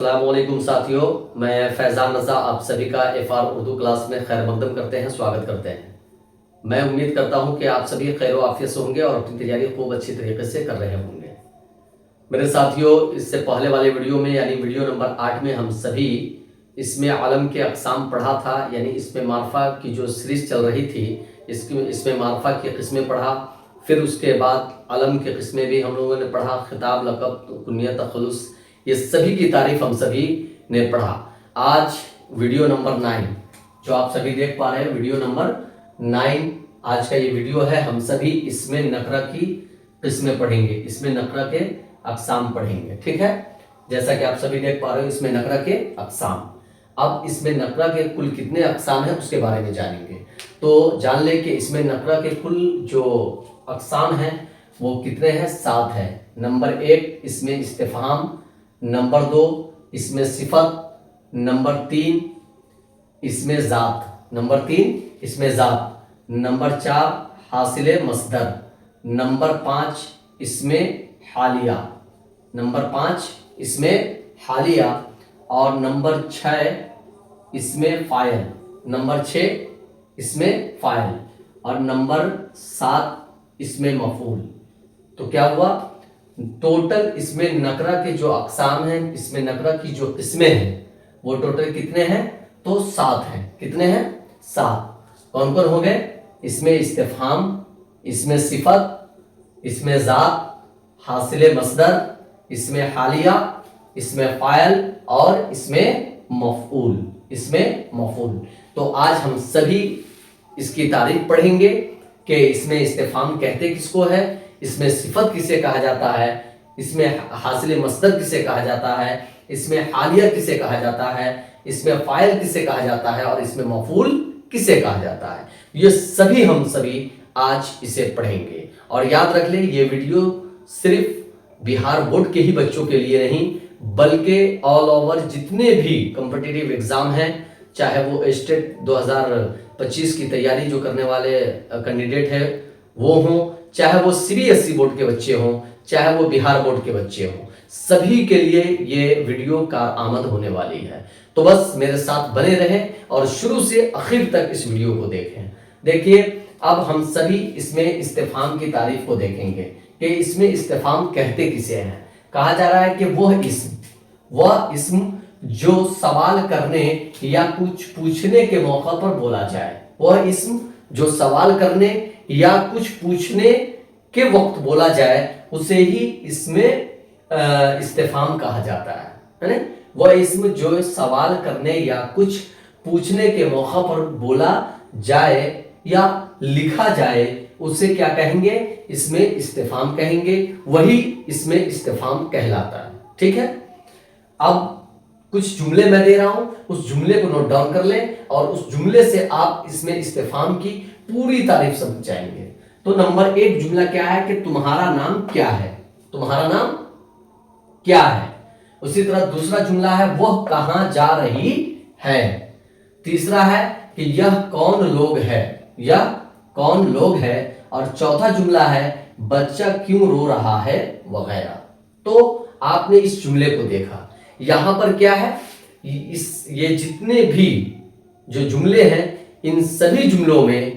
السلام علیکم ساتھیوں، میں فیضان رضا آپ سبھی کا FR اردو کلاس میں خیر مقدم کرتے ہیں، سواگت کرتے ہیں۔ میں امید کرتا ہوں کہ آپ سبھی خیر و عافیت سے ہوں گے اور اپنی تیاری خوب اچھی طریقے سے کر رہے ہوں گے۔ میرے ساتھیوں، اس سے پہلے والے ویڈیو میں یعنی ویڈیو نمبر 8 میں ہم سبھی اسم علم کے اقسام پڑھا تھا، یعنی اسم معرفہ کی جو سیریز چل رہی تھی اسم معرفہ کی قسمیں پڑھا، پھر اس کے بعد علم کی قسمیں بھی ہم لوگوں نے پڑھا، خطاب، لقب، کنیت، تخلص، یہ سبھی کی تعریف ہم سبھی نے پڑھا۔ آج ویڈیو نمبر 9 جو آپ سبھی دیکھ پا رہے ہیں، ویڈیو نمبر 9 آج کا یہ ویڈیو ہے۔ ہم سبھی اسم نکرہ کی قسمیں پڑھیں گے، اسم نکرہ کے اقسام پڑھیں گے، ٹھیک ہے؟ جیسا کہ آپ سبھی دیکھ پا رہے ہیں اسم نکرہ کے اقسام۔ اب اسم نکرہ کے کل کتنے اقسام ہیں اس کے بارے میں جانیں گے۔ تو جان لیں کہ اسم نکرہ کے کل جو اقسام ہیں وہ کتنے ہیں؟ 7 ہیں۔ نمبر 1 اسم استفہام، نمبر 2 اسم صفت، نمبر 3 اسم ذات، نمبر 3 اسم ذات، نمبر 4 حاصل مصدر، نمبر 5 اسم حالیہ، نمبر 5 اسم حالیہ، اور نمبر 6 اسم فاعل، نمبر 6 اسم فاعل، اور نمبر 7 اسم مفعول۔ تو کیا ہوا؟ ٹوٹل اسم نکرہ کے جو اقسام ہیں، اسم نکرہ کی جو قسمیں ہیں وہ ٹوٹل کتنے ہیں؟ تو 7 ہیں۔ کتنے ہیں؟ 7۔ کون کون ہو گئے؟ اسم استفہام، اسم صفت، اسم ذات، حاصل مصدر، اسم حالیہ، اسم فاعل اور اسم مفعول۔ اسم مفعول۔ تو آج ہم سبھی اس کی تعریف پڑھیں گے کہ اسم استفہام کہتے کس کو ہے، اسم صفت کسے کہا جاتا ہے، اسم حاصل مصدر کسے کہا جاتا ہے، اسم حالیہ کسے کہا جاتا ہے، اسم فاعل کسے کہا جاتا ہے، اور اسم مفعول کسے کہا جاتا ہے۔ یہ سبھی ہم سبھی آج اسے پڑھیں گے۔ اور یاد رکھ لیں، یہ ویڈیو صرف بہار بورڈ کے ہی بچوں کے لیے نہیں بلکہ آل اوور جتنے بھی کمپٹیٹیو ایگزام ہیں، چاہے وہ اسٹیٹ 2025 کی تیاری جو کرنے والے کینڈیڈیٹ ہیں وہ ہوں، چاہے وہ CBSE بورڈ کے بچے ہوں، چاہے وہ بہار بورڈ کے بچے ہوں، سبھی کے لیے یہ ویڈیو کارآمد ہونے والی ہے۔ تو بس میرے ساتھ بنے رہیں اور شروع سے آخر تک اس ویڈیو کو دیکھیں۔ دیکھیے، اب ہم سبھی اسم استفہام کی تعریف کو دیکھیں گے کہ اسم استفہام کہتے کسے ہیں۔ کہا جا رہا ہے کہ وہ اسم جو سوال کرنے یا کچھ پوچھنے کے موقع پر بولا جائے، وہ اسم جو سوال کرنے یا کچھ پوچھنے کے وقت بولا جائے اسے ہی اسم استفہام کہا جاتا ہے۔ وہ اسم جو سوال کرنے یا کچھ پوچھنے کے موقع پر بولا جائے یا لکھا جائے اسے کیا کہیں گے؟ اسم استفہام کہیں گے، وہی اسم استفہام کہلاتا ہے، ٹھیک ہے؟ اب کچھ جملے میں دے رہا ہوں، اس جملے کو نوٹ ڈاؤن کر لیں اور اس جملے سے آپ اسم استفہام کی پوری تعریف سمجھ جائیں گے۔ تو نمبر 1 جملہ کیا ہے کہ تمہارا نام کیا ہے؟ تمہارا نام کیا ہے؟ اسی طرح دوسرا جملہ ہے وہ کہاں جا رہی ہے؟ تیسرا ہے کہ یہ کون لوگ ہے؟ یہ کون لوگ ہے؟ اور چوتھا جملہ ہے بچہ کیوں رو رہا ہے وغیرہ۔ تو آپ نے اس جملے کو دیکھا، یہاں پر کیا ہے؟ یہ جتنے بھی جو جملے ہیں ان سبھی جملوں میں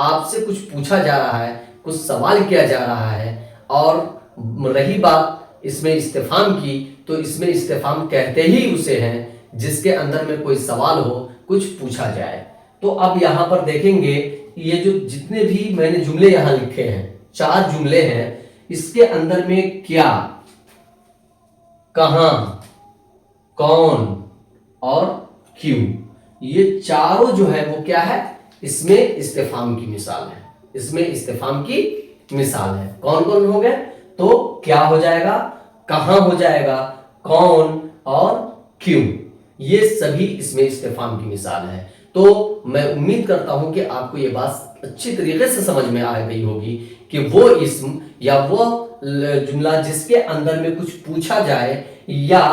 آپ سے کچھ پوچھا جا رہا ہے، کچھ سوال کیا جا رہا ہے، اور رہی بات اسم استفہام کی تو اسم استفہام کہتے ہی اسے ہیں جس کے اندر میں کوئی سوال ہو، کچھ پوچھا جائے۔ تو اب یہاں پر دیکھیں گے یہ جو جتنے بھی میں نے جملے یہاں لکھے ہیں، 4 جملے ہیں، اس کے اندر میں کیا، کہاں، کون اور کیوں، یہ چاروں جو ہے وہ کیا ہے؟ اسم استفہام کی مثال ہے۔ اسم استفہام کی مثال ہے۔ کون کون ہو گئے؟ تو کیا ہو جائے گا، کہاں ہو جائے گا، کون اور کیوں، یہ سبھی اسم استفہام کی مثال ہے۔ تو میں امید کرتا ہوں کہ آپ کو یہ بات اچھی طریقے سے سمجھ میں آ گئی ہوگی کہ وہ اسم یا وہ جملہ جس کے اندر میں کچھ پوچھا جائے یا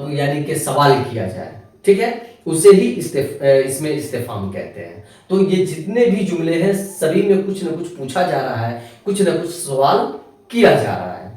یعنی کہ سوال کیا جائے، ٹھیک ہے، اسے ہی اسم استفہام کہتے ہیں۔ تو یہ جتنے بھی جملے ہیں سبھی میں کچھ نہ کچھ پوچھا جا رہا ہے، کچھ نہ کچھ سوال کیا جا رہا ہے۔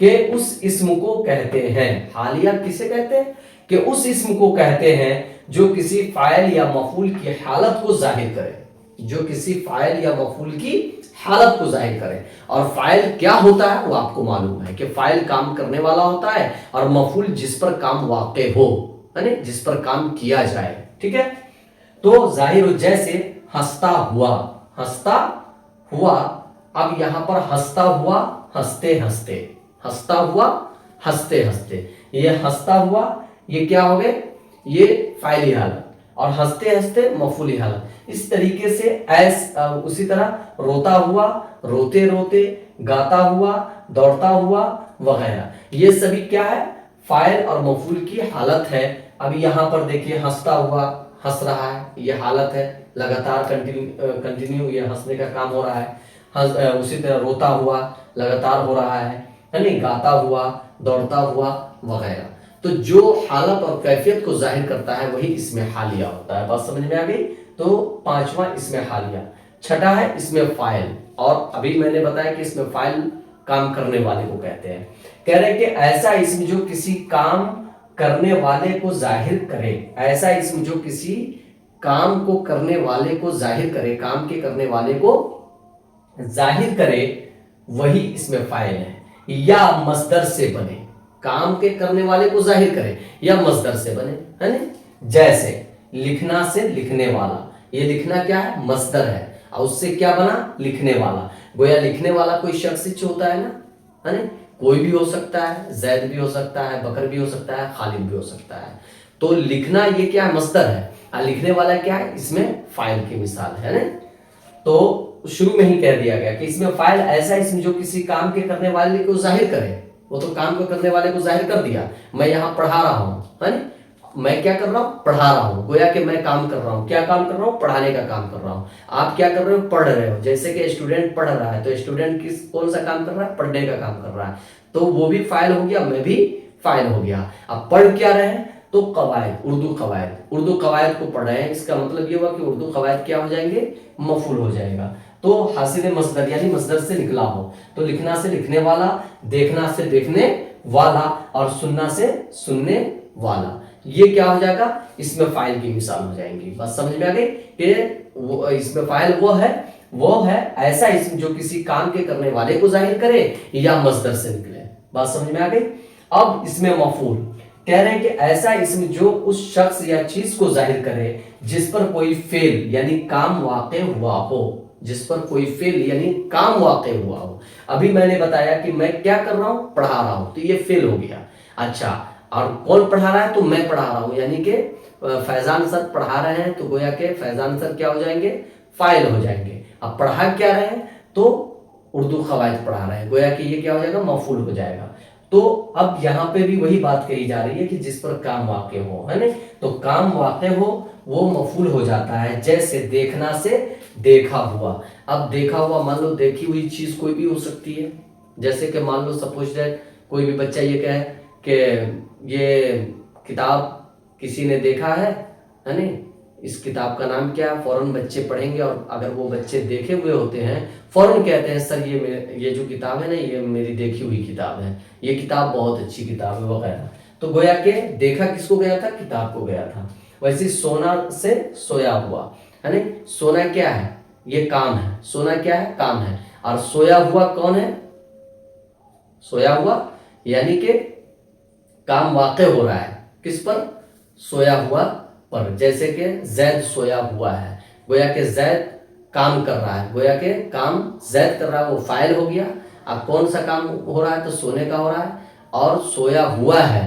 کہ اس اسم کو کہتے ہیں، حالیہ کسے کہتے ہیں؟ کہ اس اسم کو کہتے ہیں جو کسی فاعل یا مفعول کی حالت کو ظاہر کرے، جو کسی فاعل یا مفعول کی حالت کو ظاہر کرے۔ اور فاعل کیا ہوتا ہے وہ آپ کو معلوم ہے کہ فاعل کام کرنے والا ہوتا ہے، اور مفعول جس پر کام واقع ہو، یعنی جس پر کام کیا جائے، ٹھیک ہے۔ تو ظاہر ہو، جیسے ہنستا ہوا، ہنستا ہوا، اب یہاں پر ہنستا ہوا ہنستے ہنستے، ہنستا ہوا ہنستے ہنستے، یہ ہنستا ہوا یہ کیا ہو گئے؟ یہ فاعلی حالت، اور ہنستے ہنستے مفعولی حالت۔ اس طریقے سے اسی طرح روتا ہوا روتے روتے، گاتا ہوا دوڑتا ہوا وغیرہ، یہ سبھی کیا ہے؟ فاعل اور مفعول کی حالت ہے۔ اب یہاں پر دیکھیے ہنستا ہوا ہنس رہا ہے، یہ حالت ہے، لگاتار کنٹینیو یہ ہنسنے کا کام ہو رہا ہے۔ اسی طرح روتا ہوا لگاتار ہو رہا ہے، یعنی گاتا ہوا دوڑتا ہوا وغیرہ۔ تو جو حالت اور کیفیت کو ظاہر کرتا ہے وہی اسم حالیہ ہوتا ہے۔ بات سمجھ میں آ گئی؟ تو پانچواں اسم حالیہ۔ چھٹا ہے اسم فاعل، اور ابھی میں نے بتایا کہ اسم فاعل کام کرنے والے کو کہتے ہیں۔ کہہ رہے ہیں کہ ایسا اسم جو کسی کام کرنے والے کو ظاہر کرے، ایسا اسم جو کسی کام کو کرنے والے کو ظاہر کرے، کام کے کرنے والے کو ظاہر کرے، وہی اسم فاعل ہے، یا مصدر سے بنے، کام کے کرنے والے کو ظاہر کرے یا مصدر سے بنے، ہے نا؟ جیسے لکھنا سے لکھنے والا، یہ لکھنا کیا ہے؟ مصدر ہے، اور اس سے کیا بنا؟ لکھنے والا۔ گویا لکھنے والا کوئی شخص ہوتا ہے نا، ہے نا؟ کوئی بھی ہو سکتا ہے، زید بھی ہو سکتا ہے، بکر بھی ہو سکتا ہے، خالد بھی ہو سکتا ہے۔ تو لکھنا یہ کیا ہے؟ مصدر ہے، اور لکھنے والا کیا ہے؟ اس میں فاعل کی مثال ہے نا۔ تو شروع میں ہی کہہ دیا گیا کہ اس میں فاعل ایسا اسم جو کسی کام کے کرنے والے کو ظاہر کرے، وہ تو کام کو کرنے والے کو ظاہر کر دیا، میں یہاں پڑھا رہا ہوں، ہے نا؟ میں کیا کر رہا ہوں؟ پڑھا رہا ہوں، گویا کہ میں کام کر رہا ہوں۔ کیا کام کر رہا ہوں؟ پڑھانے کا کام کر رہا ہوں۔ آپ کیا کر رہے ہو؟ پڑھ رہے ہو۔ جیسے کہ اسٹوڈنٹ پڑھ رہا ہے، تو اسٹوڈنٹ کون سا کام کر رہا ہے؟ پڑھنے کا کام کر رہا ہے، تو وہ بھی فاعل ہو گیا، میں بھی فاعل ہو گیا۔ اب پڑھ کیا رہے ہیں؟ تو قواعد، اردو قواعد کو پڑھ رہے ہیں، اس کا مطلب یہ ہوا کہ اردو قواعد کیا ہو جائیں گے؟ مفعول ہو جائے گا۔ تو حاصل مصدر یعنی مصدر سے نکلا ہو، تو لکھنا سے لکھنے والا، دیکھنا سے دیکھنے والا، اور سننا سے سننے والا، یہ کیا ہو جائے گا؟ اس میں فاعل کی مثال ہو جائیں گی۔ بس سمجھ میں آ گئی کہ اس میں فاعل وہ ہے ایسا اسم جو کسی کام کے کرنے والے کو ظاہر کرے یا مصدر سے نکلے۔ بات سمجھ میں آ گئی؟ اب اس میں مفعول کہہ رہے ہیں کہ ایسا اسم جو اس شخص یا چیز کو ظاہر کرے جس پر کوئی فعل یعنی کام واقع ہوا ہو، جس پر کوئی فعل یعنی کام واقع ہوا ہو۔ ابھی میں نے بتایا کہ میں کیا کر رہا ہوں؟ پڑھا رہا ہوں، تو یہ فعل ہو گیا۔ اچھا، اور کون پڑھا رہا ہے؟ تو میں پڑھا رہا ہوں، یعنی کہ فیضان سر پڑھا رہے ہیں، تو گویا کہ فیضان سر کیا ہو جائیں گے؟ فاعل ہو جائیں گے۔ اب پڑھا کیا رہے ہیں؟ تو اردو قواعد پڑھا رہے ہیں، گویا کہ یہ کیا ہو جائے گا؟ مفعول ہو جائے گا۔ تو اب یہاں پہ بھی وہی بات کہی جا رہی ہے کہ جس پر کام واقع ہو، ہے نا؟ تو کام واقع ہو وہ مفعول ہو جاتا ہے، جیسے دیکھنا سے دیکھا ہوا۔ اب دیکھا ہوا مان لو دیکھی ہوئی چیز کوئی بھی ہو سکتی ہے، جیسے کہ مان لو سپوز دیٹ کوئی بھی بچہ یہ کہے کہ یہ کتاب کسی نے دیکھا ہے نا، اس کتاب کا نام کیا ہے؟ فوراً بچے پڑھیں گے، اور اگر وہ بچے دیکھے ہوئے ہوتے ہیں فوراً کہتے ہیں سر یہ جو کتاب ہے نا یہ میری دیکھی ہوئی کتاب ہے، یہ کتاب بہت اچھی کتاب ہے وغیرہ۔ تو گویا کہ دیکھا کس کو گیا تھا؟ کتاب کو گیا تھا۔ ویسے سونا سے سویا ہوا، ہے نا؟ سونا کیا ہے؟ یہ کام ہے، سونا کیا ہے؟ کام ہے، اور سویا ہوا کون ہے؟ سویا ہوا یعنی کہ کام واقع ہو رہا ہے کس پر؟ سویا ہوا پر۔ جیسے کہ زید سویا ہوا ہے، گویا کہ زید کام کر رہا ہے، گویا کہ کام زید کر رہا ہے، وہ فاعل ہو گیا۔ اب کون سا کام ہو رہا ہے؟ تو سونے کا ہو رہا ہے، اور سویا ہوا ہے،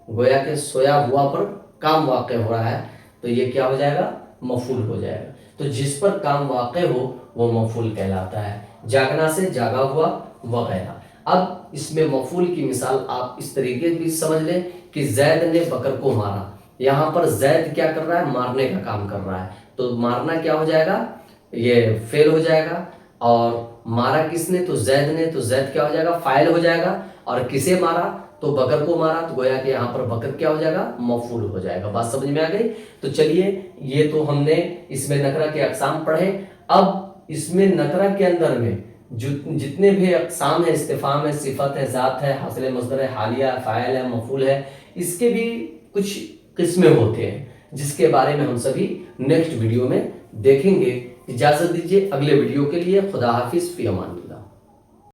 گویا کہ سویا ہوا پر کام واقع ہو رہا ہے، تو یہ کیا ہو جائے گا؟ مفعول ہو جائے گا۔ تو جس پر کام واقع ہو وہ مفعول کہلاتا ہے۔ جاگنا سے جاگا ہوا وغیرہ۔ اب اس میں مفعول کی مثال آپ اس طریقے بھی سمجھ لیں کہ زید نے بکر کو مارا، یہاں پر زید کیا کر رہا ہے؟ مارنے کا کام کر رہا ہے، تو مارنا کیا ہو جائے گا؟ یہ فعل ہو جائے گا، اور مارا کس نے؟ تو زید نے، تو زید کیا ہو جائے گا؟ فاعل ہو جائے گا، اور کسے مارا؟ تو بکر کو مارا، تو گویا کہ یہاں پر بکر کیا ہو جائے گا؟ مفعول ہو جائے گا۔ بات سمجھ میں آ گئی؟ تو چلیے یہ تو ہم نے اس میں نکرہ کے اقسام پڑھے۔ اب اس میں نکرہ کے اندر میں جتنے بھی اقسام ہیں، استفہام ہے، صفت ہے، ذات ہے، حاصل مصدر ہے، حالیہ فاعل ہے، مفعول ہے، اس کے بھی کچھ قسمیں ہوتے ہیں جس کے بارے میں ہم سبھی نیکسٹ ویڈیو میں دیکھیں گے۔ اجازت دیجیے اگلے ویڈیو کے لیے۔ خدا حافظ، فی امان اللہ۔